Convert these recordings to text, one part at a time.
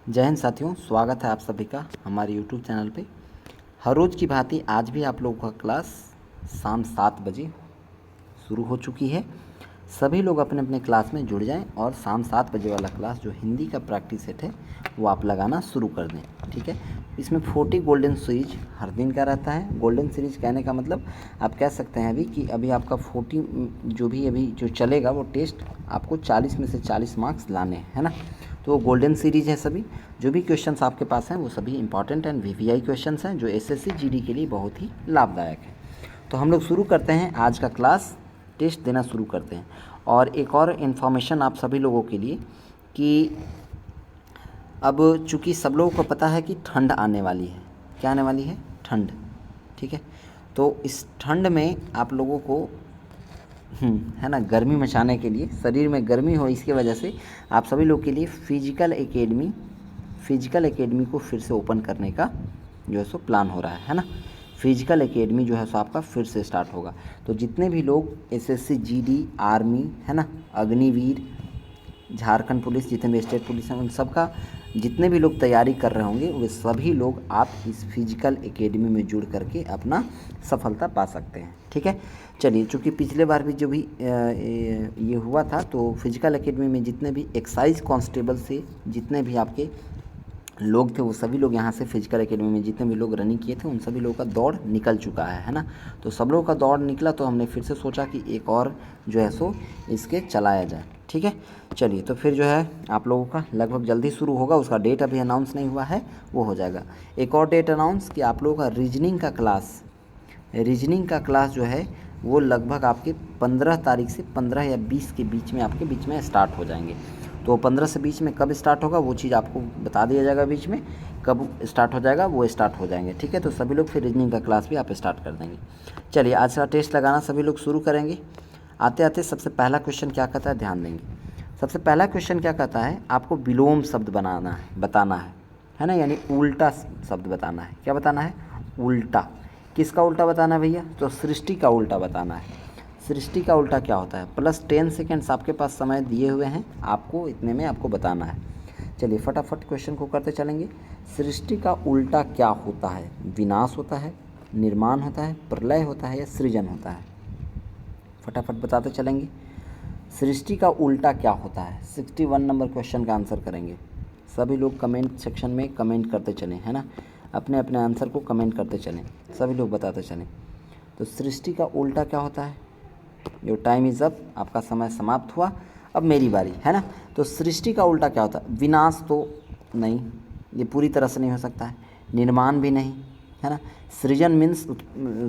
जय हिंद साथियों, स्वागत है आप सभी का हमारे YouTube चैनल पे। हर रोज़ की भांति आज भी आप लोगों का क्लास शाम 7 बजे शुरू हो चुकी है। सभी लोग अपने अपने क्लास में जुड़ जाएं और शाम 7 बजे वाला क्लास जो हिंदी का प्रैक्टिस सेट है वो आप लगाना शुरू कर दें। ठीक है, इसमें 40 गोल्डन सीरीज हर दिन का रहता है। गोल्डन सीरीज कहने का मतलब आप कह सकते हैं अभी कि अभी आपका 40 जो चलेगा वो टेस्ट आपको 40 में से 40 मार्क्स लाने हैं, है ना। तो गोल्डन सीरीज है। सभी जो भी क्वेश्चंस आपके पास हैं वो सभी इंपॉर्टेंट एंड वीवीआई क्वेश्चंस हैं जो एसएससी जीडी के लिए बहुत ही लाभदायक है। तो हम लोग शुरू करते हैं आज का क्लास, टेस्ट देना शुरू करते हैं। और एक और इन्फॉर्मेशन आप सभी लोगों के लिए कि अब चूँकि सब लोगों को पता है कि ठंड आने वाली है। क्या आने वाली है? ठंड। ठीक है, तो इस ठंड में आप लोगों को है ना, गर्मी मचाने के लिए, शरीर में गर्मी हो इसकी वजह से आप सभी लोग के लिए फिजिकल एकेडमी को फिर से ओपन करने का जो है सो प्लान हो रहा है ना। फिजिकल एकेडमी जो है सो आपका फिर से स्टार्ट होगा। तो जितने भी लोग एसएससी जीडी, आर्मी, है ना, अग्निवीर, झारखंड पुलिस, जितने भी स्टेट पुलिस हैं, उन सब का जितने भी लोग तैयारी कर रहे होंगे वे सभी लोग आप इस फिजिकल एकेडमी में जुड़ करके अपना सफलता पा सकते हैं। ठीक है, चलिए, चूँकि पिछले बार भी जो भी ये हुआ था तो फिजिकल एकेडमी में जितने भी एक्साइज कांस्टेबल से जितने भी आपके लोग थे वो सभी लोग यहाँ से फिजिकल एकेडमी में जितने भी लोग रनिंग किए थे उन सभी लोगों का दौड़ निकल चुका है ना। तो सब लोगों का दौड़ निकला तो हमने फिर से सोचा कि एक और जो है सो इसके चलाया जाए। ठीक है, चलिए, तो फिर जो है आप लोगों का लगभग जल्दी शुरू होगा। उसका डेट अभी अनाउंस नहीं हुआ है, वो हो जाएगा। एक और डेट अनाउंस कि आप लोगों का रीजनिंग का क्लास जो है वो लगभग आपके 15 तारीख से 15 या 20 के बीच में आपके बीच में स्टार्ट हो जाएंगे। तो 15 से 20 में कब स्टार्ट होगा वो चीज़ आपको बता दिया जाएगा, बीच में कब स्टार्ट हो जाएगा वो स्टार्ट हो जाएंगे। ठीक है, तो सभी लोग फिर रीजनिंग का क्लास भी आप स्टार्ट कर देंगे। चलिए, आज का टेस्ट लगाना सभी लोग शुरू करेंगे। आते आते सबसे पहला क्वेश्चन क्या कहता है, ध्यान देंगे। सबसे पहला क्वेश्चन क्या कहता है, आपको विलोम शब्द बताना है ना, यानी उल्टा शब्द बताना है। क्या बताना है? उल्टा। किसका उल्टा बताना है भैया? तो सृष्टि का उल्टा बताना है। सृष्टि का उल्टा क्या होता है? प्लस 10 सेकेंड्स आपके पास समय दिए हुए हैं, आपको इतने में आपको बताना है। चलिए फटाफट क्वेश्चन को करते चलेंगे। सृष्टि का उल्टा क्या होता है? विनाश होता है, निर्माण होता है, प्रलय होता है या सृजन होता है? फटाफट बताते चलेंगे। सृष्टि का उल्टा क्या होता है? 61 नंबर क्वेश्चन का आंसर करेंगे। सभी लोग कमेंट सेक्शन में कमेंट करते चलें, है ना, अपने अपने आंसर को कमेंट करते चलें, सभी लोग बताते चलें। तो सृष्टि का उल्टा क्या होता है? जो टाइम इज़ अप, आपका समय समाप्त हुआ, अब मेरी बारी, है ना। तो सृष्टि का उल्टा क्या होता है? विनाश तो नहीं, ये पूरी तरह से नहीं हो सकता है। निर्माण भी नहीं, है ना। सृजन मीन्स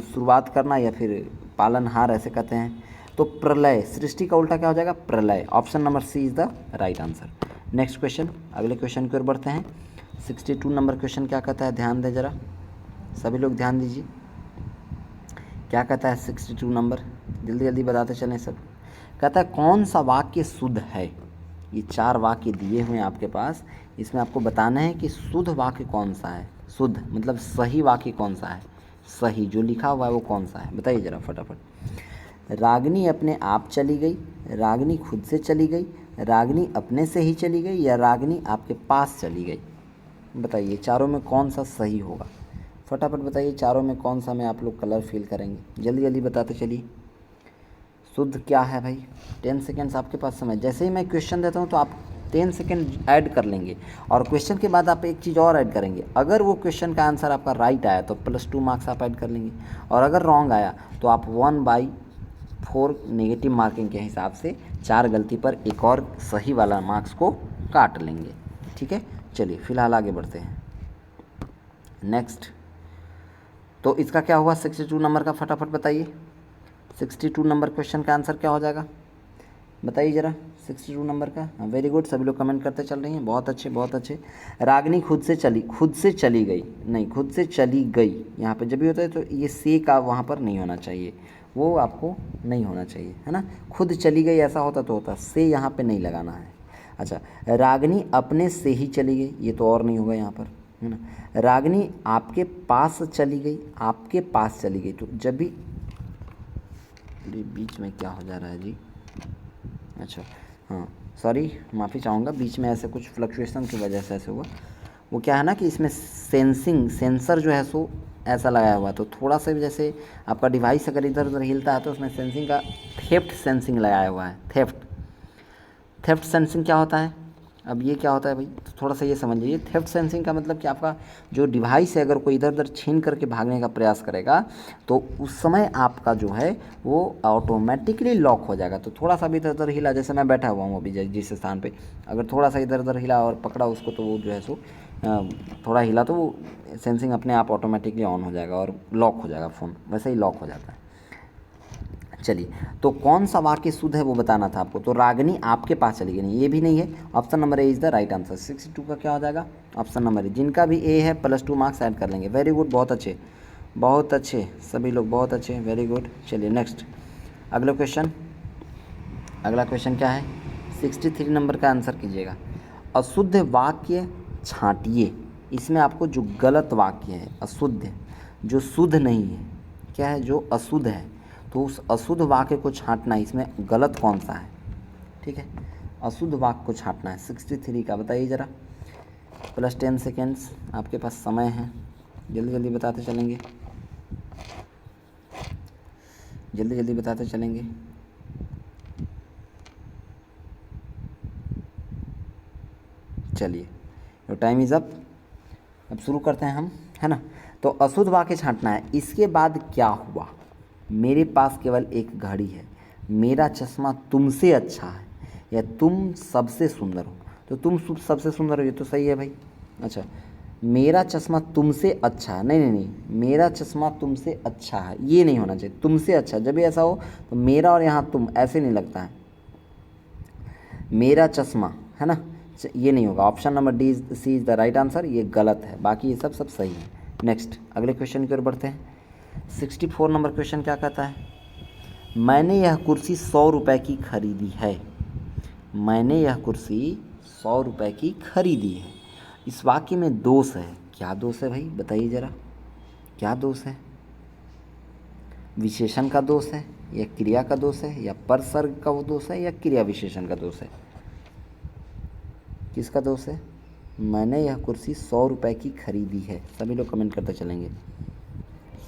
शुरुआत करना या फिर पालनहार ऐसे कहते हैं। तो प्रलय, सृष्टि का उल्टा क्या हो जाएगा? प्रलय। Option number C is the right answer. Next question, अगले क्वेश्चन की ओर बढ़ते हैं। 62 नंबर क्वेश्चन क्या कहता है? ध्यान दें ज़रा, सभी लोग ध्यान दीजिए। क्या कहता है 62 नंबर? जल्दी जल्दी बताते चलें सब। कहता है कौन सा वाक्य शुद्ध है? ये 4 वाक्य दिए हुए हैं आपके पास, इसमें आपको बताना है कि शुद्ध वाक्य कौन सा है। शुद्ध मतलब सही वाक्य कौन सा है, सही जो लिखा हुआ है वो कौन सा है, बताइए ज़रा फटाफट। रागिनी अपने आप चली गई, रागिनी खुद से चली गई, रागिनी अपने से ही चली गई या रागिनी आपके पास चली गई? बताइए चारों में कौन सा सही होगा? फटाफट बताइए चारों में कौन सा में आप लोग कलर फील करेंगे, जल्दी जल्दी बताते चलिए। शुद्ध क्या है भाई? 10 सेकेंड्स आपके पास समय। जैसे ही मैं क्वेश्चन देता हूँ तो आप 10 सेकेंड ऐड कर लेंगे और क्वेश्चन के बाद आप एक चीज़ और ऐड करेंगे। अगर वो क्वेश्चन का आंसर आपका राइट आया तो +2 मार्क्स आप ऐड कर लेंगे, और अगर रॉन्ग आया तो आप 1/4 नेगेटिव मार्किंग के हिसाब से 4 गलती पर एक और सही वाला मार्क्स को काट लेंगे। ठीक है, चलिए फिलहाल आगे बढ़ते हैं। नेक्स्ट, तो इसका क्या हुआ 62 नंबर का? फटाफट बताइए 62 नंबर क्वेश्चन का आंसर क्या हो जाएगा, बताइए ज़रा 62 नंबर का। हाँ, वेरी गुड, सभी लोग कमेंट करते चल रही हैं, बहुत अच्छे बहुत अच्छे। रागिनी खुद से चली गई, नहीं, खुद से चली गई यहाँ पे जब भी होता है तो ये से का वहाँ पर नहीं होना चाहिए, वो आपको नहीं होना चाहिए, है ना। खुद चली गई ऐसा होता तो होता, से यहाँ पे नहीं लगाना है। अच्छा, रागिनी अपने से ही चली गई, ये तो और नहीं होगा यहाँ पर, है ना। रागिनी आपके पास चली गई, आपके पास चली गई, तो जब भी बीच में क्या हो जा रहा है जी? अच्छा हाँ, सॉरी माफ़ी चाहूँगा, बीच में ऐसे कुछ फ्लक्चुएशन की वजह से ऐसे हुआ। वो क्या है ना कि इसमें सेंसर जो है सो ऐसा लगाया हुआ है, तो थोड़ा सा भी जैसे आपका डिवाइस अगर इधर उधर हिलता है तो उसमें सेंसिंग का थेफ्ट सेंसिंग लगाया हुआ है। थेफ्ट सेंसिंग क्या होता है? अब ये क्या होता है भाई, तो थोड़ा सा ये समझ लीजिए। थेफ्ट सेंसिंग का मतलब कि आपका जो डिवाइस है अगर कोई इधर उधर छीन करके भागने का प्रयास करेगा तो उस समय आपका जो है वो ऑटोमेटिकली लॉक हो जाएगा। तो थोड़ा सा भी इधर उधर हिला, जैसे मैं बैठा हुआ हूँ अभी जिस स्थान पे, अगर थोड़ा सा इधर उधर हिला और पकड़ा उसको तो वो जो है सो थोड़ा हिला तो वो सेंसिंग अपने आप ऑटोमेटिकली ऑन हो जाएगा और लॉक हो जाएगा फ़ोन, वैसे ही लॉक हो जाता है। चलिए, तो कौन सा वाक्य शुद्ध है वो बताना था आपको। तो रागिनी आपके पास चली गई, नहीं ये भी नहीं है। Option number A is the right answer. 62 का क्या हो जाएगा? Option number A. जिनका भी ए है +2 मार्क्स ऐड कर लेंगे। वेरी गुड, बहुत अच्छे, बहुत अच्छे सभी लोग, बहुत अच्छे, वेरी गुड। चलिए नेक्स्ट, अगला क्वेश्चन क्या है? 63 नंबर का आंसर कीजिएगा। अशुद्ध वाक्य छांटिए। इसमें आपको जो गलत वाक्य है, अशुद्ध, जो शुद्ध नहीं है, क्या है, जो अशुद्ध है, तो उस अशुद्ध वाक्य को छांटना है। इसमें गलत कौन सा है? ठीक है, अशुद्ध वाक्य को छांटना है। 63 का बताइए ज़रा। +10 सेकेंड्स आपके पास समय है, जल्दी जल्दी बताते चलेंगे, जल्दी जल्दी बताते चलेंगे। चलिए, तो टाइम इज़ अप। अब शुरू करते हैं हम, है ना। तो अशुद्ध वाक्य छांटना है। इसके बाद क्या हुआ? मेरे पास केवल एक घड़ी है, मेरा चश्मा तुमसे अच्छा है, या तुम सबसे सुंदर हो। तो तुम सबसे सुंदर हो, ये तो सही है भाई। अच्छा, मेरा चश्मा तुमसे अच्छा है, नहीं नहीं नहीं, मेरा चश्मा तुमसे अच्छा है, ये नहीं होना चाहिए। तुमसे अच्छा, जब भी ऐसा हो तो मेरा और यहाँ तुम ऐसे नहीं लगता है। मेरा चश्मा, है ना, ये नहीं होगा। Option number D C is the right answer, ये गलत है, बाकी ये सब सही है। नेक्स्ट, अगले क्वेश्चन की ओर बढ़ते हैं। 64 नंबर क्वेश्चन क्या कहता है? मैंने यह कुर्सी 100 रुपये की खरीदी है। मैंने यह कुर्सी 100 रुपये की खरीदी है। इस वाक्य में दोष है। क्या दोष है भाई, बताइए ज़रा, क्या दोष है? विशेषण का दोष है, या क्रिया का दोष है, या परसर्ग का वो दोष है, या क्रिया विशेषण का दोष है? किसका दोष है? मैंने यह कुर्सी 100 रुपये की खरीदी है। सभी लोग कमेंट करते चलेंगे,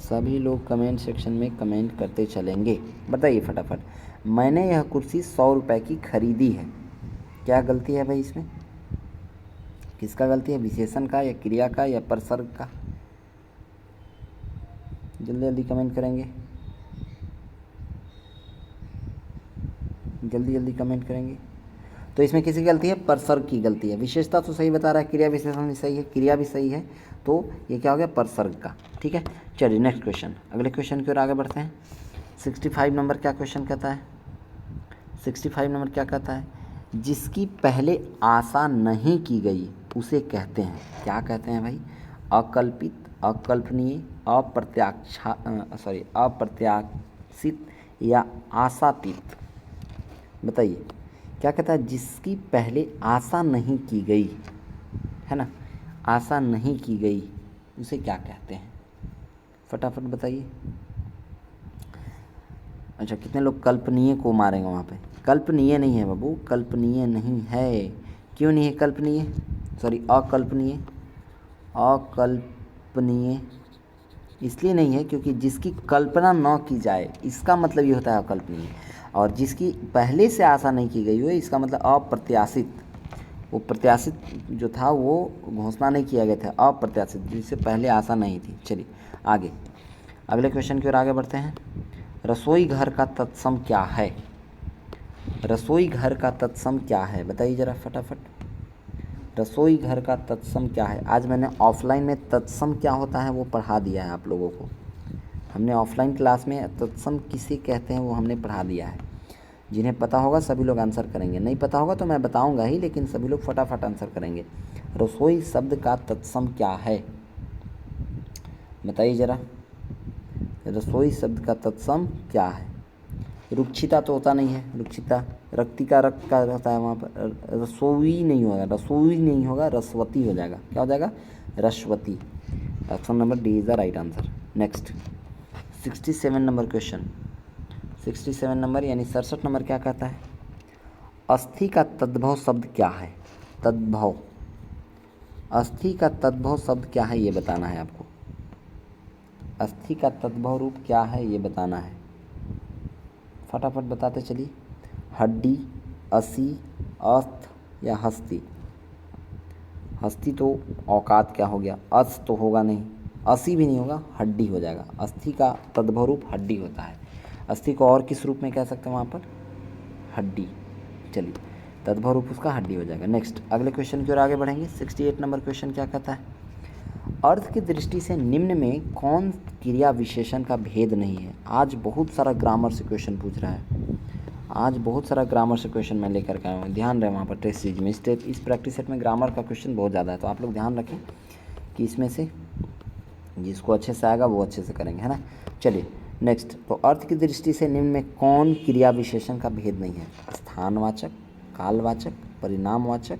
सभी लोग कमेंट सेक्शन में कमेंट करते चलेंगे। बताइए फटाफट, मैंने यह कुर्सी 100 रुपये की खरीदी है। क्या गलती है भाई इसमें? किसका गलती है? विशेषण का, या क्रिया का, या परसर्ग का? जल्दी जल्दी कमेंट करेंगे, जल्दी जल्दी कमेंट करेंगे। तो इसमें किसकी गलती है? परसर्ग की गलती है। विशेषता तो सही बता रहा है, क्रिया विशेषण भी सही है, क्रिया भी सही है, तो ये क्या हो गया? परसर्ग का। ठीक है, चलिए नेक्स्ट क्वेश्चन, अगले क्वेश्चन की ओर आगे बढ़ते हैं। 65 नंबर क्या क्वेश्चन कहता है? 65 नंबर क्या कहता है? जिसकी पहले आशा नहीं की गई उसे कहते हैं, क्या कहते हैं भाई? अकल्पित, अकल्पनीय, अप्रत्याशित, या आशातीत। बताइए क्या कहता है? जिसकी पहले आशा नहीं की गई, है ना, आशा नहीं की गई, उसे क्या कहते हैं? फटाफट बताइए। अच्छा, कितने लोग कल्पनीय को मारेंगे वहाँ पे? कल्पनीय नहीं है बाबू, कल्पनीय नहीं है। क्यों नहीं है कल्पनीय? सॉरी, अकल्पनीय। अकल्पनीय इसलिए नहीं है क्योंकि जिसकी कल्पना न की जाए, इसका मतलब ये होता है अकल्पनीय। और जिसकी पहले से आशा नहीं की गई हो, इसका मतलब अप्रत्याशित। वो प्रत्याशित जो था वो घोषणा नहीं किया गया था, अप्रत्याशित, जिससे पहले आशा नहीं थी। चलिए आगे, अगले क्वेश्चन की ओर आगे बढ़ते हैं। रसोई घर का तत्सम क्या है? रसोई घर का तत्सम क्या है? बताइए ज़रा फटाफट। रसोई घर का तत्सम क्या है? आज मैंने ऑफलाइन में तत्सम क्या होता है वो पढ़ा दिया है आप लोगों को। हमने ऑफलाइन क्लास में तत्सम किसे कहते हैं वो हमने पढ़ा दिया है। जिन्हें पता होगा सभी लोग आंसर करेंगे, नहीं पता होगा तो मैं बताऊंगा ही, लेकिन सभी लोग फटाफट आंसर करेंगे। रसोई शब्द का तत्सम क्या है? बताइए ज़रा, रसोई शब्द का तत्सम क्या है? रुक्षिता तो होता नहीं है, रुक्षिता रक्ति का रक्त का होता है वहाँ पर। रसोई नहीं होगा, रसोई नहीं होगा, रसवती हो जाएगा। क्या हो जाएगा? रसवती। Option number D is the right answer. Next, 67 number question. 67 number यानी 67 नंबर क्या कहता है? अस्थि का तद्भव शब्द क्या है? तद्भव, अस्थि का तद्भव शब्द क्या है ये बताना है आपको। अस्थि का तद्भव रूप क्या है ये बताना है, फटाफट बताते चलिए। हड्डी, असी, अस्थ या हस्ती। हस्ती तो औकात क्या हो गया, अस तो होगा नहीं, असी भी नहीं होगा, हड्डी हो जाएगा। अस्थि का तद्भव रूप हड्डी होता है। अस्थि को और किस रूप में कह सकते हैं वहाँ पर, हड्डी। चलिए तद्भव रूप उसका हड्डी हो जाएगा। नेक्स्ट अगले क्वेश्चन की ओर आगे बढ़ेंगे। 68 नंबर क्वेश्चन क्या कहता है, अर्थ की दृष्टि से निम्न में कौन क्रिया विशेषण का भेद नहीं है। आज बहुत सारा ग्रामर से क्वेश्चन पूछ रहा है, आज बहुत सारा ग्रामर से क्वेश्चन मैं लेकर के आया हूँ। ध्यान रहे वहाँ पर टेस्ट सीरीज में, इस प्रैक्टिस सेट में ग्रामर का क्वेश्चन बहुत ज़्यादा है, तो आप लोग ध्यान रखें कि इसमें से जिसको अच्छे से आएगा वो अच्छे से करेंगे, है ना। चलिए नेक्स्ट, तो अर्थ की दृष्टि से निम्न में कौन क्रिया विशेषण का भेद नहीं है। स्थानवाचक, कालवाचक, परिणामवाचक,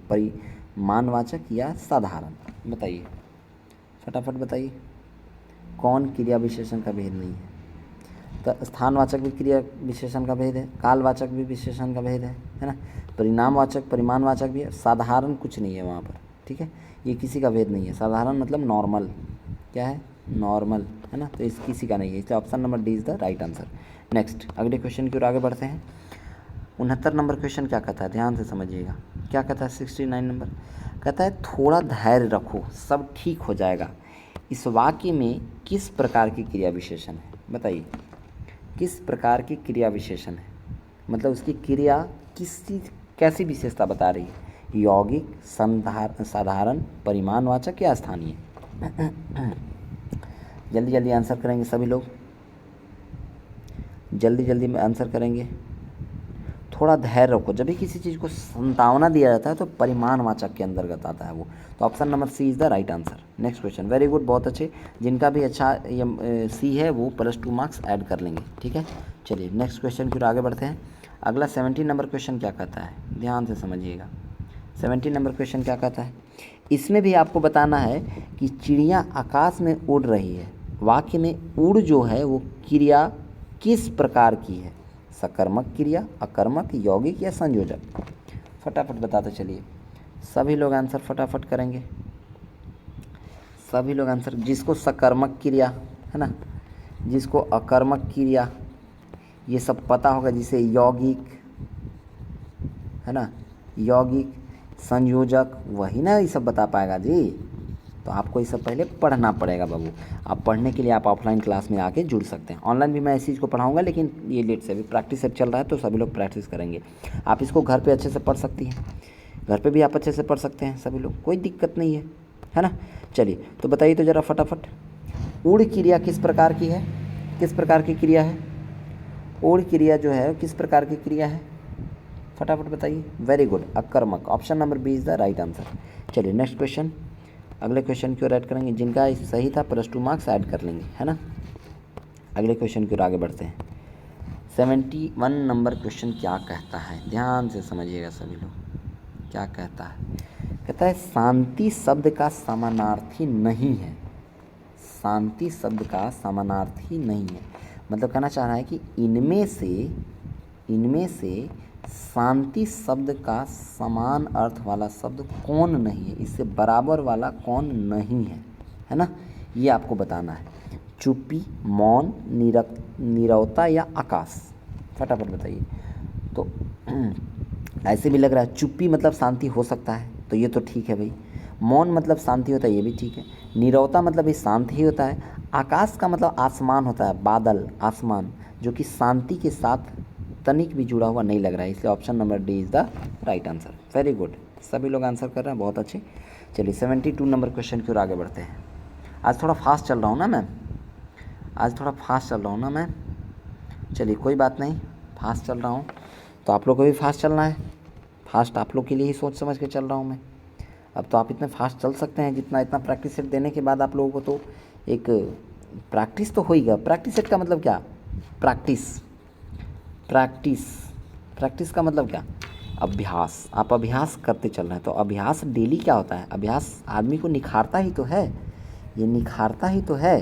परिमाणवाचक या साधारण। बताइए फटाफट बताइए, कौन क्रिया विशेषण का भेद नहीं है। तो स्थानवाचक भी क्रिया विशेषण का भेद है, कालवाचक भी विशेषण का भेद है ना। परिणामवाचक, परिमाणवाचक भी है, साधारण कुछ नहीं है वहाँ पर, ठीक है। ये किसी का भेद नहीं है। साधारण मतलब नॉर्मल, क्या है, नॉर्मल, है ना। तो इस किसी का नहीं है, इसलिए option number D is the right answer. Next अगले क्वेश्चन की ओर आगे बढ़ते हैं। 69 नंबर क्वेश्चन क्या कहता है, ध्यान से समझिएगा। क्या कहता है 69 नंबर, कहता है थोड़ा धैर्य रखो सब ठीक हो जाएगा। इस वाक्य में किस प्रकार की क्रिया विशेषण है, बताइए किस प्रकार की क्रिया विशेषण है, मतलब उसकी क्रिया किसी कैसी विशेषता बता रही है। यौगिक, साधारण, परिमाणवाचक या स्थानीय। जल्दी जल्दी आंसर करेंगे सभी लोग, जल्दी जल्दी में आंसर करेंगे। थोड़ा धैर्य रखो, जब भी किसी चीज़ को संतावना दिया जाता है तो परिमाणवाचक के अंतर्गत आता है वो। तो option number C is the right answer. Next question, very good, बहुत अच्छे। जिनका भी अच्छा ये सी है वो +2 मार्क्स ऐड कर लेंगे, ठीक है। चलिए नेक्स्ट क्वेश्चन फिर आगे बढ़ते हैं। अगला 70 नंबर क्वेश्चन क्या कहता है, ध्यान से समझिएगा। 70 नंबर क्वेश्चन क्या कहता है, इसमें भी आपको बताना है कि चिड़िया आकाश में उड़ रही है। वाक्य में उड़ जो है वो क्रिया किस प्रकार की है, सकर्मक क्रिया, अकर्मक, यौगिक या संयोजक। फटाफट बताते चलिए, सभी लोग आंसर फटाफट करेंगे, सभी लोग आंसर। जिसको सकर्मक क्रिया, है ना, जिसको अकर्मक क्रिया ये सब पता होगा, जिसे यौगिक, है ना, यौगिक, संयोजक, वही ना ये सब बता पाएगा जी। तो आपको ये सब पहले पढ़ना पड़ेगा बाबू। आप पढ़ने के लिए आप ऑफलाइन क्लास में आके जुड़ सकते हैं। ऑनलाइन भी मैं इस चीज़ को पढ़ाऊंगा, लेकिन ये लेट से, अभी प्रैक्टिस सेट चल रहा है तो सभी लोग प्रैक्टिस करेंगे। आप इसको घर पे अच्छे से पढ़ सकती हैं, घर पे भी आप अच्छे से पढ़ सकते हैं सभी लोग, कोई दिक्कत नहीं है ना। चलिए तो बताइए तो ज़रा फटाफट, उड़ क्रिया किस प्रकार की है, किस प्रकार की क्रिया है। उड़ क्रिया जो है किस प्रकार की क्रिया है, फटाफट बताइए। वेरी गुड, अकर्मक। Option number B is the right answer. चलिए नेक्स्ट क्वेश्चन, अगले क्वेश्चन की ओर ऐड करेंगे। जिनका सही था +2 मार्क्स ऐड कर लेंगे, है ना। अगले क्वेश्चन की ओर आगे बढ़ते हैं। 71 नंबर क्वेश्चन क्या कहता है, ध्यान से समझिएगा सभी लोग। क्या कहता है, कहता है शांति शब्द का समानार्थी नहीं है। शांति शब्द का समानार्थी नहीं है, मतलब कहना चाह रहा है कि इनमें से शांति शब्द का समान अर्थ वाला शब्द कौन नहीं है, इससे बराबर वाला कौन नहीं है ना, ये आपको बताना है। चुप्पी, मौन, नीरवता या आकाश। फटाफट बताइए। तो ऐसे भी लग रहा है चुप्पी मतलब शांति हो सकता है, तो ये तो ठीक है भाई। मौन मतलब शांति होता है, ये भी ठीक है। नीरवता मतलब ये शांति ही होता है। आकाश का मतलब आसमान होता है, बादल, आसमान, जो कि शांति के साथ तनिक भी जुड़ा हुआ नहीं लग रहा है, इसलिए option number D is the right answer. Very good, सभी लोग आंसर कर रहे हैं, बहुत अच्छे। चलिए 72 नंबर क्वेश्चन की ओर आगे बढ़ते हैं। आज थोड़ा फास्ट चल रहा हूँ ना मैम, आज थोड़ा फास्ट चल रहा हूँ ना मैम। चलिए कोई बात नहीं, फास्ट चल रहा हूँ तो आप लोग को भी फास्ट चलना है। फास्ट आप लोग के लिए ही सोच समझ के चल रहा हूँ मैं। अब तो आप इतने फास्ट चल सकते हैं, जितना इतना प्रैक्टिस सेट देने के बाद आप लोगों को तो एक प्रैक्टिस तो होएगा। प्रैक्टिस सेट का मतलब क्या, प्रैक्टिस का मतलब क्या, अभ्यास। आप अभ्यास करते चल रहे हैं, तो अभ्यास डेली क्या होता है, अभ्यास आदमी को निखारता ही तो है, ये निखारता ही तो है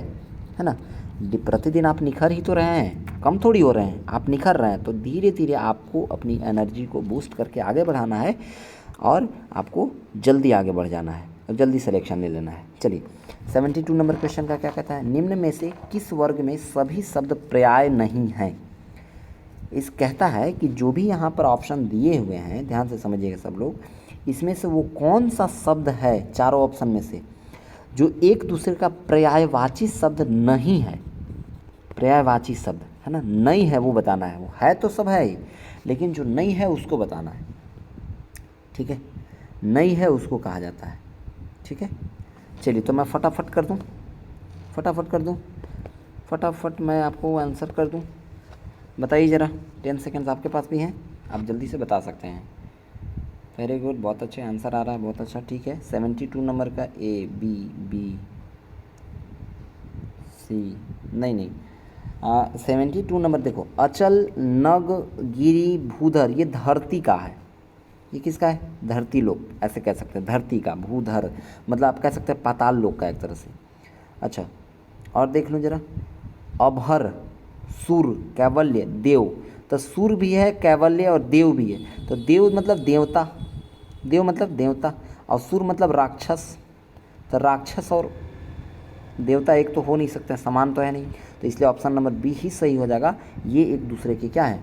ना। प्रतिदिन आप निखर ही तो रहे हैं, कम थोड़ी हो रहे हैं, आप निखर रहे हैं। तो धीरे धीरे आपको अपनी एनर्जी को बूस्ट करके आगे बढ़ाना है और आपको जल्दी आगे बढ़ जाना है और जल्दी सिलेक्शन ले लेना है। चलिए 72 नंबर क्वेश्चन का क्या कहता है, निम्न में से किस वर्ग में सभी शब्द पर्याय नहीं हैं। इस कहता है कि जो भी यहाँ पर ऑप्शन दिए हुए हैं, ध्यान से समझिएगा सब लोग, इसमें से वो कौन सा शब्द है चारों ऑप्शन में से जो एक दूसरे का पर्यायवाची शब्द नहीं है। पर्यायवाची शब्द है ना, नहीं है वो बताना है, वो है तो सब है ही, लेकिन जो नहीं है उसको बताना है। ठीक है, नहीं है उसको कहा जाता है। ठीक है, चलिए तो मैं फटाफट कर दूं, फटाफट मैं आपको आंसर कर दूं। बताइए ज़रा, 10 सेकेंड्स आपके पास भी हैं, आप जल्दी से बता सकते हैं। वेरी गुड, बहुत अच्छे आंसर आ रहा है, बहुत अच्छा। ठीक है, 72 नंबर का ए बी सी, नहीं 72 नंबर देखो, अचल नग गिरी भूधर, ये धरती का है। ये किसका है, धरती लोक, ऐसे कह सकते हैं, धरती का। भूधर मतलब आप कह सकते हैं पाताल लोक का एक तरह से। अच्छा, और देख लो जरा, अभर, सुर, कैवल्य, देव। तो सुर भी है, कैवल्य और देव भी है। तो देव मतलब देवता, देव मतलब देवता, और सुर मतलब राक्षस। तो राक्षस और देवता एक तो हो नहीं सकते, समान तो है नहीं, तो इसलिए ऑप्शन नंबर बी ही सही हो जाएगा। ये एक दूसरे के क्या है,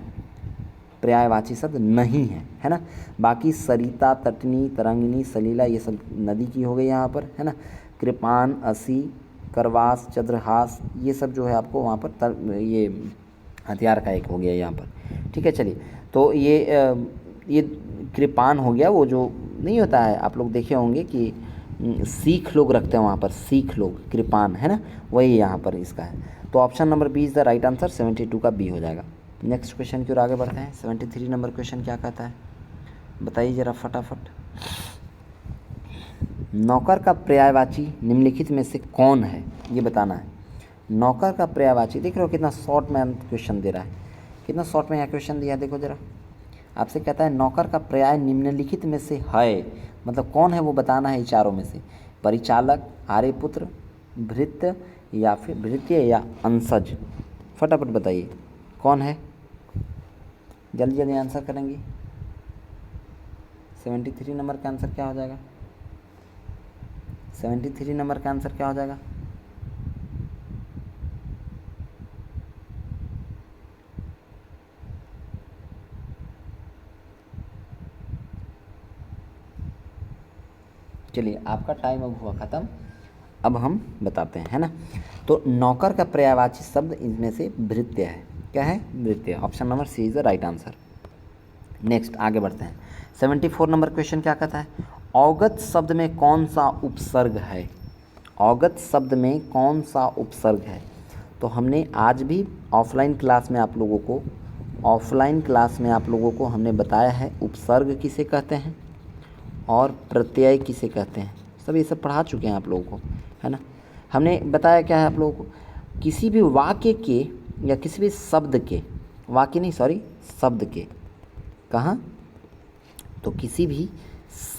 पर्यायवाची शब्द नहीं है ना। बाकी सरिता, तटनी, तरंगिनी, सलीला, ये सब नदी की हो गई यहाँ पर, है ना। कृपान, असी, करवास, चंद्रहास, ये सब जो है आपको वहाँ पर ये हथियार का एक हो गया यहाँ पर। ठीक है, चलिए तो ये कृपान हो गया, वो जो नहीं होता है, आप लोग देखे होंगे कि सिख लोग रखते हैं वहाँ पर, सिख लोग, कृपान, है ना, वही यहाँ पर इसका है। तो option number B is the right answer, 72 का बी हो जाएगा। नेक्स्ट क्वेश्चन की ओर आगे बढ़ते हैं। 73 नंबर क्वेश्चन क्या कहता है, बताइए ज़रा फटाफट। नौकर का पर्यायवाची निम्नलिखित में से कौन है, ये बताना है। नौकर का पर्यायवाची, देख रहे हो कितना शॉर्ट में क्वेश्चन दे रहा है, कितना शॉर्ट में यहाँ क्वेश्चन दिया है, देखो ज़रा। आपसे कहता है नौकर का पर्याय निम्नलिखित में से है, मतलब कौन है वो बताना है चारों में से। परिचालक, आर्यपुत्र, भृत्य या फिर भृत्य या अंशज। फटाफट बताइए कौन है, जल्दी जल्दी आंसर करेंगे। 73 नंबर का आंसर क्या हो जाएगा, 73 नंबर का आंसर क्या हो जाएगा। चलिए आपका टाइम अब हुआ ख़त्म, अब हम बताते हैं, है ना। तो नौकर का पर्यायवाची शब्द इनमें से भृत्य है। क्या है, भृत्य। Option number C is the right answer. Next आगे बढ़ते हैं। 74 नंबर क्वेश्चन क्या कहता है, अवगत शब्द में कौन सा उपसर्ग है। अवगत शब्द में कौन सा उपसर्ग है। तो हमने आज भी ऑफलाइन क्लास में आप लोगों को हमने बताया है उपसर्ग किसे कहते हैं और प्रत्यय किसे कहते हैं, सब ये सब पढ़ा चुके हैं आप लोगों को, है ना। हमने बताया क्या है आप लोगों को, किसी भी वाक्य के या किसी भी शब्द के, वाक्य नहीं सॉरी शब्द के, कहाँ, तो किसी भी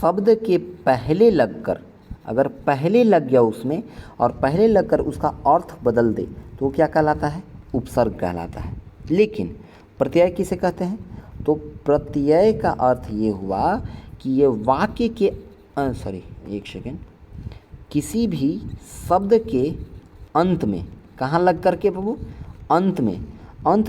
शब्द के पहले लगकर, अगर पहले लग गया उसमें और पहले लगकर उसका अर्थ बदल दे तो वो क्या कहलाता है, उपसर्ग कहलाता है। लेकिन प्रत्यय किसे कहते हैं, तो प्रत्यय का अर्थ ये हुआ कि ये वाक्य के किसी भी शब्द के अंत में, कहाँ लग करके बाबू, अंत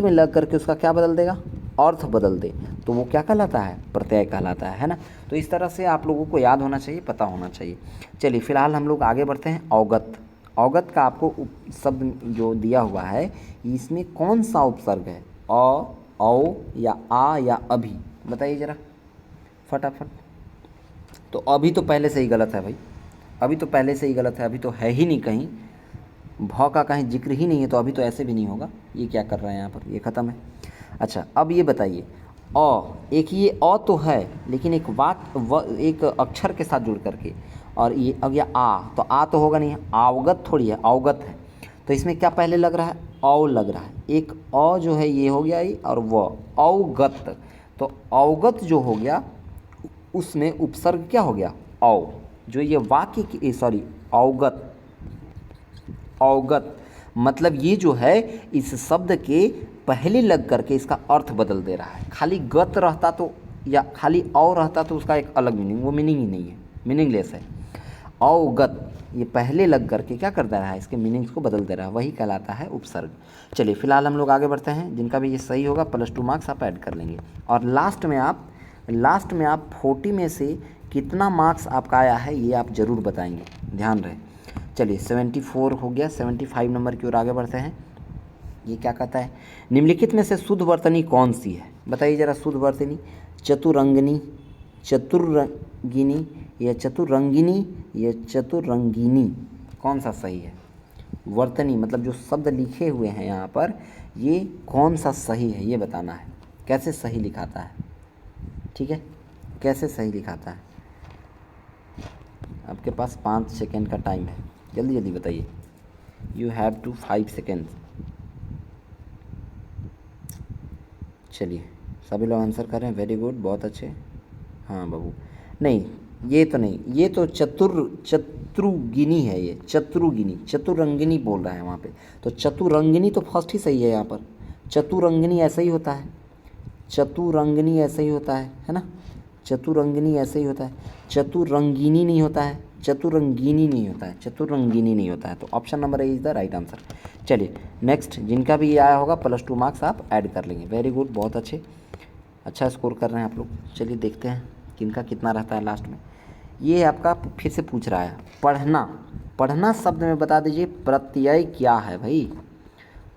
में लग करके उसका क्या बदल देगा, अर्थ बदल दे, तो वो क्या कहलाता है, प्रत्यय कहलाता है ना। तो इस तरह से आप लोगों को याद होना चाहिए, पता होना चाहिए। चलिए फिलहाल हम लोग आगे बढ़ते हैं। अवगत, अवगत का आपको शब्द जो दिया हुआ है, इसमें कौन सा उपसर्ग है, अ, औ या आ या अभी, बताइए ज़रा फटाफट। तो अभी तो पहले से ही गलत है भाई, अभी तो पहले से ही गलत है, अभी तो है ही नहीं, कहीं भ का कहीं जिक्र ही नहीं है, तो अभी तो ऐसे भी नहीं होगा। ये क्या कर रहे हैं यहाँ पर, ये ख़त्म है। अच्छा अब ये बताइए, अ, एक ये अ तो है लेकिन एक एक अक्षर के साथ जुड़ करके, और ये अब यह आ, तो आ तो होगा नहीं, अवगत थोड़ी है, अवगत है। तो इसमें क्या पहले लग रहा है, औ लग रहा है, एक अ जो है ये हो गया ये, और व अवगत। तो अवगत जो हो गया उसमें उपसर्ग क्या हो गया, औ, जो ये वाक्य की अवगत, अवगत मतलब ये जो है इस शब्द के पहले लग करके इसका अर्थ बदल दे रहा है। खाली गत रहता तो या खाली औ रहता तो उसका एक अलग मीनिंग, वो मीनिंग ही नहीं है, मीनिंगलेस है। अवगत ये पहले लग करके क्या कर दे रहा है, इसके मीनिंग्स को बदल दे रहा है, वही कहलाता है उपसर्ग। चलिए फिलहाल हम लोग आगे बढ़ते हैं। जिनका भी ये सही होगा +2 मार्क्स आप ऐड कर लेंगे। और लास्ट में आप 40 में से कितना मार्क्स आपका आया है ये आप ज़रूर बताएंगे, ध्यान रहे। चलिए 74 हो गया, 75 नंबर की ओर आगे बढ़ते हैं। ये क्या कहता है, निम्नलिखित में से शुद्ध वर्तनी कौन सी है, बताइए ज़रा। शुद्ध वर्तनी चतुरंगिनी, चतुर्गिनी या चतुरंगिनी या चतुरंगिनी, कौन सा सही है। वर्तनी मतलब जो शब्द लिखे हुए हैं यहाँ पर, ये कौन सा सही है ये बताना है। कैसे सही लिखाता है, ठीक है, कैसे सही लिखाता है। आपके पास 5 सेकेंड का टाइम है, जल्दी जल्दी बताइए। You have to 5 second. चलिए सभी लोग आंसर कर रहे हैं, वेरी गुड, बहुत अच्छे। हाँ बाबू, नहीं ये तो नहीं, ये तो चतुर्गिनी है, ये चतुर्गिनी, चतुरंगिनी बोल रहा है वहाँ पे, तो चतुरंगिनी तो फर्स्ट ही सही है यहाँ पर। चतुरंगिनी ऐसा ही होता है, चतुरंगिनी ऐसा ही होता है ना, चतुरंगिनी ऐसे ही होता है, चतुरंगिनी नहीं होता है, चतुरंगिनी नहीं होता है, चतुरंगिनी नहीं होता है। तो option number A is the right answer. चलिए नेक्स्ट, जिनका भी ये आया होगा +2 मार्क्स आप ऐड कर लेंगे, वेरी गुड, बहुत अच्छे, अच्छा स्कोर कर रहे हैं आप लोग। चलिए देखते हैं किनका कितना रहता है लास्ट में। ये आपका फिर से पूछ रहा है पढ़ना, पढ़ना शब्द में बता दीजिए प्रत्यय क्या है भाई,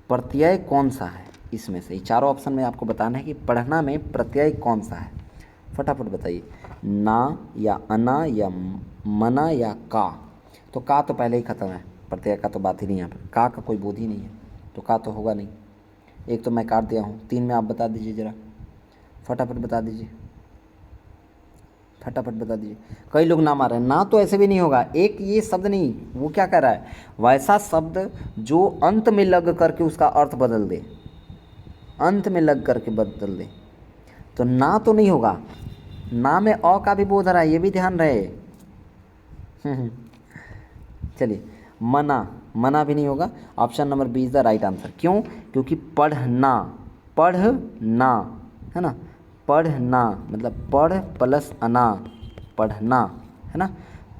प्रत्यय कौन सा है इसमें से। चारों ऑप्शन में आपको बताना है कि पढ़ना में प्रत्यय कौन सा है, फटाफट बताइए। ना या अना या मना या का, तो का तो पहले ही ख़त्म है, प्रत्यय का तो बात ही नहीं है यहाँ पर, का कोई बोध ही नहीं है, तो का तो होगा नहीं। एक तो मैं काट दिया हूँ, 3 में आप बता दीजिए ज़रा, फटाफट बता दीजिए, फटाफट बता दीजिए। कई लोग ना मार रहे हैं, ना तो ऐसे भी नहीं होगा, एक ये शब्द नहीं, वो क्या कह रहा है, वैसा शब्द जो अंत में लग करके उसका अर्थ बदल दे, अंत में लग करके बदल दे, तो ना तो नहीं होगा। ना में अ का भी बोध रहा है, ये भी ध्यान रहे। चलिए मना, मना भी नहीं होगा, option number B is the right answer. क्यों, क्योंकि पढ़ना, पढ़ना है ना, पढ़ना मतलब पढ़ प्लस अना, पढ़ना है ना,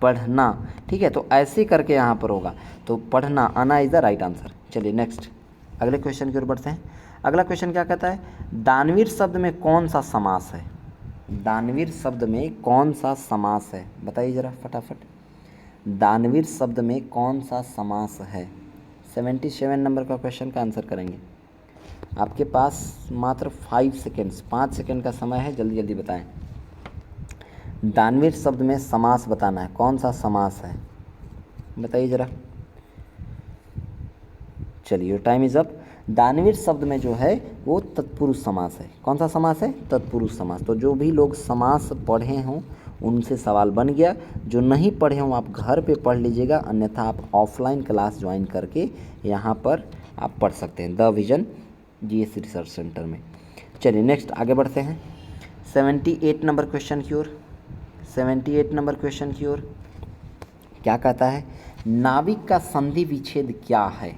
पढ़ना, ठीक है। तो ऐसे करके यहाँ पर होगा, तो पढ़ना, अना इज़ द राइट आंसर। चलिए नेक्स्ट अगले क्वेश्चन की ओर बढ़ते हैं। अगला क्वेश्चन क्या कहता है, दानवीर शब्द में कौन सा समास है, दानवीर शब्द में कौन सा समास है, बताइए ज़रा फटाफट। दानवीर शब्द में कौन सा समास है, 77 नंबर का क्वेश्चन का आंसर करेंगे। आपके पास मात्र 5 सेकेंड्स, 5 सेकेंड का समय है, जल्दी जल्दी बताएं। दानवीर शब्द में समास बताना है, कौन सा समास है बताइए ज़रा। चलिए टाइम इज़ अप। दानवीर शब्द में जो है वो तत्पुरुष समास है। कौन सा समास है, तत्पुरुष समास। तो जो भी लोग समास पढ़े हों उनसे सवाल बन गया, जो नहीं पढ़े हों आप घर पे पढ़ लीजिएगा, अन्यथा आप ऑफलाइन क्लास ज्वाइन करके यहाँ पर आप पढ़ सकते हैं the vision GS research centre में। चलिए नेक्स्ट आगे बढ़ते हैं 78 नंबर क्वेश्चन की ओर। 78 नंबर क्वेश्चन की ओर क्या कहता है, नाविक का संधि विच्छेद क्या है।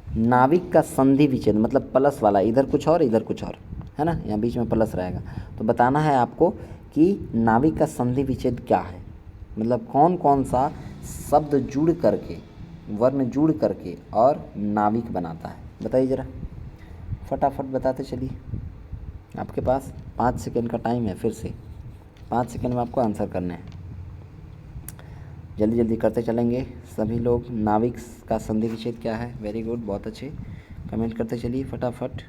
नाविक का संधि विच्छेद मतलब प्लस वाला, इधर कुछ और इधर कुछ और है ना, यहाँ बीच में प्लस रहेगा, तो बताना है आपको कि नाविक का संधि विच्छेद क्या है, मतलब कौन कौन सा शब्द जुड़ करके, वर्ण जुड़ करके और नाविक बनाता है, बताइए ज़रा फटाफट बताते चलिए। आपके पास 5 सेकेंड का टाइम है, फिर से 5 सेकेंड में आपको आंसर करना है, जल्दी जल्दी करते चलेंगे सभी लोग। नाविक का संधि विच्छेद क्या है, वेरी गुड, बहुत अच्छे, कमेंट करते चलिए फटाफट।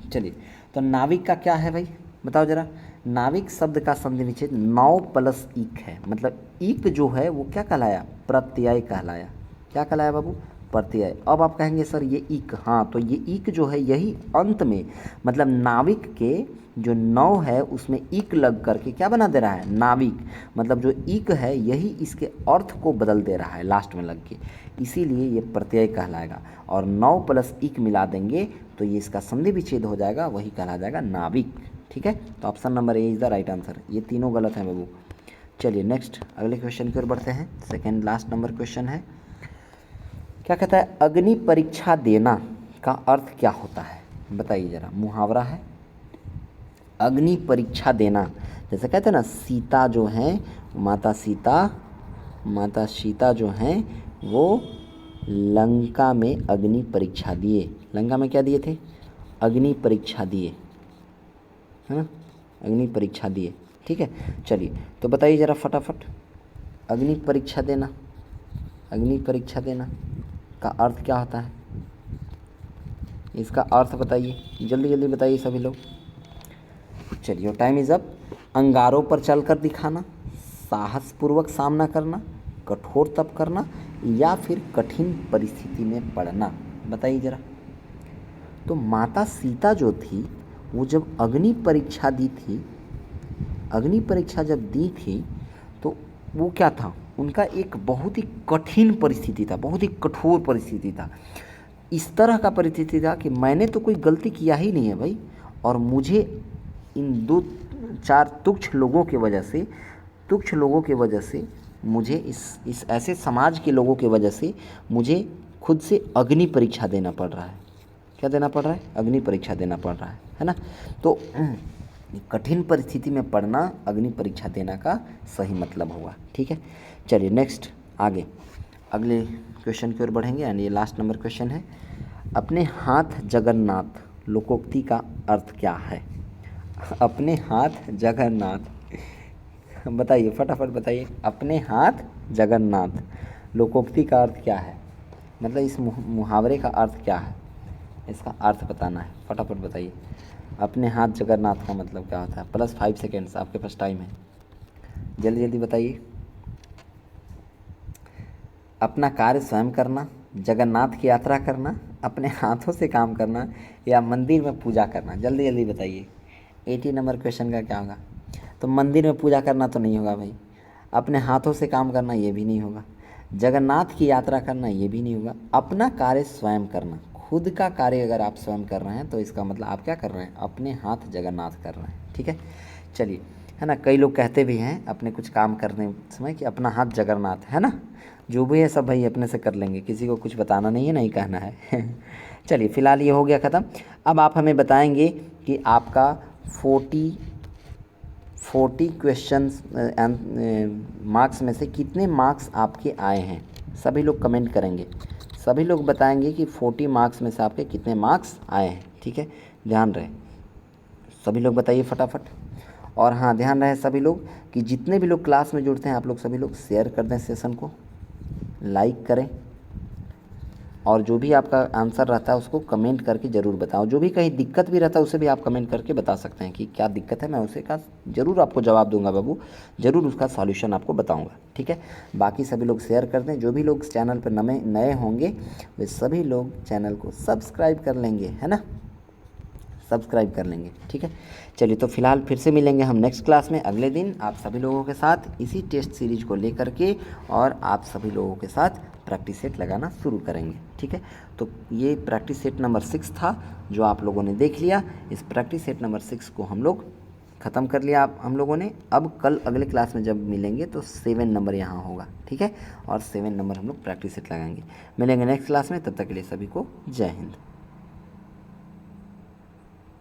चलिए तो नाविक का क्या है भाई बताओ ज़रा। नाविक शब्द का संधि विच्छेद नौ प्लस इक है, मतलब इक जो है वो क्या कहलाया, प्रत्यय कहलाया। क्या कहलाया बाबू, प्रत्यय। अब आप कहेंगे सर ये इक, हाँ तो ये इक जो है यही अंत में, मतलब नाविक के जो नौ है उसमें इक लग करके क्या बना दे रहा है, नाविक, मतलब जो इक है यही इसके अर्थ को बदल दे रहा है लास्ट में लग के, इसीलिए ये प्रत्यय कहलाएगा। और 9 प्लस इक मिला देंगे तो ये इसका संधि विच्छेद हो जाएगा, वही कहला जाएगा नाविक, ठीक है। तो option number A is the right answer. ये तीनों गलत हैं बाबू। चलिए नेक्स्ट अगले क्वेश्चन की ओर बढ़ते हैं। सेकेंड लास्ट नंबर क्वेश्चन है, क्या कहता है, अग्नि परीक्षा देना का अर्थ क्या होता है, बताइए ज़रा। मुहावरा है अग्नि परीक्षा देना। जैसे कहते हैं ना, सीता जो है, माता सीता जो हैं वो लंका में अग्नि परीक्षा दिए। लंका में क्या दिए थे, अग्नि परीक्षा दिए, है ना, अग्नि परीक्षा दिए। ठीक है, चलिए तो बताइए ज़रा फटाफट, अग्नि परीक्षा देना, अग्नि परीक्षा देना का अर्थ क्या होता है, इसका अर्थ बताइए, जल्दी जल्दी बताइए सभी लोग। चलिए, टाइम इज़ अप। अंगारों पर चलकर दिखाना, साहसपूर्वक सामना करना, कठोर तप करना, या फिर कठिन परिस्थिति में पड़ना, बताइए ज़रा। तो माता सीता जो थी वो जब अग्नि परीक्षा दी थी, अग्नि परीक्षा जब दी थी तो वो क्या था, उनका एक बहुत ही कठिन परिस्थिति था, बहुत ही कठोर परिस्थिति था। इस तरह का परिस्थिति था कि मैंने तो कोई गलती किया ही नहीं है भाई, और मुझे इन 2-4 तुच्छ लोगों की वजह से मुझे इस ऐसे समाज के लोगों की वजह से मुझे खुद से अग्नि परीक्षा देना पड़ रहा है। क्या देना पड़ रहा है, अग्नि परीक्षा देना पड़ रहा है ना। तो कठिन परिस्थिति में पड़ना अग्नि परीक्षा देना का सही मतलब हुआ। ठीक है, चलिए नेक्स्ट आगे अगले क्वेश्चन की ओर बढ़ेंगे, एंड ये लास्ट नंबर क्वेश्चन है। अपने हाथ जगन्नाथ लोकोक्ति का अर्थ क्या है, अपने हाथ जगन्नाथ, बताइए फटाफट बताइए। अपने हाथ जगन्नाथ लोकोक्ति का अर्थ क्या है, मतलब इस मुहावरे का अर्थ क्या है, इसका अर्थ बताना है, फटाफट बताइए। अपने हाथ जगन्नाथ का मतलब क्या होता है, +5 सेकेंड्स आपके पास टाइम है, जल्दी जल्दी बताइए। अपना कार्य स्वयं करना, जगन्नाथ की यात्रा करना, अपने हाथों से काम करना, या मंदिर में पूजा करना, जल्दी जल्दी बताइए। 80 नंबर क्वेश्चन का क्या होगा, तो मंदिर में पूजा करना तो नहीं होगा भाई, अपने हाथों से काम करना ये भी नहीं होगा, जगन्नाथ की यात्रा करना ये भी नहीं होगा, अपना कार्य स्वयं करना, खुद का कार्य अगर आप स्वयं कर रहे हैं तो इसका मतलब आप क्या कर रहे हैं, अपने हाथ जगन्नाथ कर रहे हैं। ठीक है, चलिए, है ना, कई लोग कहते भी हैं अपने कुछ काम करने समय कि अपना हाथ जगन्नाथ, है ना, जो भी है सब भाई अपने से कर लेंगे, किसी को कुछ बताना नहीं है, नहीं कहना है। चलिए फिलहाल ये हो गया ख़त्म। अब आप हमें बताएंगे कि आपका 40 क्वेश्चंस मार्क्स में से कितने मार्क्स आपके आए हैं, सभी लोग कमेंट करेंगे, सभी लोग बताएंगे कि 40 मार्क्स में से आपके कितने मार्क्स आए हैं। ठीक है, ध्यान रहे, सभी लोग बताइए फटाफट। और हाँ, ध्यान रहे सभी लोग कि जितने भी लोग क्लास में जुड़ते हैं आप लोग सभी लोग शेयर कर दें सेशन को, लाइक करें, और जो भी आपका आंसर रहता है उसको कमेंट करके ज़रूर बताओ। जो भी कहीं दिक्कत भी रहता है उसे भी आप कमेंट करके बता सकते हैं कि क्या दिक्कत है, मैं उसे का ज़रूर आपको जवाब दूंगा बाबू, ज़रूर उसका सॉल्यूशन आपको बताऊंगा। ठीक है, बाकी सभी लोग शेयर कर दें, जो भी लोग चैनल पर नए होंगे वे सभी लोग चैनल को सब्सक्राइब कर लेंगे, है ना, सब्सक्राइब कर लेंगे। ठीक है, चलिए तो फिलहाल फिर से मिलेंगे हम नेक्स्ट क्लास में अगले दिन आप सभी लोगों के साथ इसी टेस्ट सीरीज को लेकर के, और आप सभी लोगों के साथ प्रैक्टिस सेट लगाना शुरू करेंगे। ठीक है, तो ये प्रैक्टिस सेट नंबर 6 था जो आप लोगों ने देख लिया। इस प्रैक्टिस सेट नंबर 6 को हम लोग ख़त्म कर लिया हम लोगों ने। अब कल अगले क्लास में जब मिलेंगे तो 7 नंबर यहाँ होगा। ठीक है, और 7 नंबर हम लोग प्रैक्टिस सेट लगाएंगे। मिलेंगे नेक्स्ट क्लास में, तब तक के लिए सभी को जय हिंद।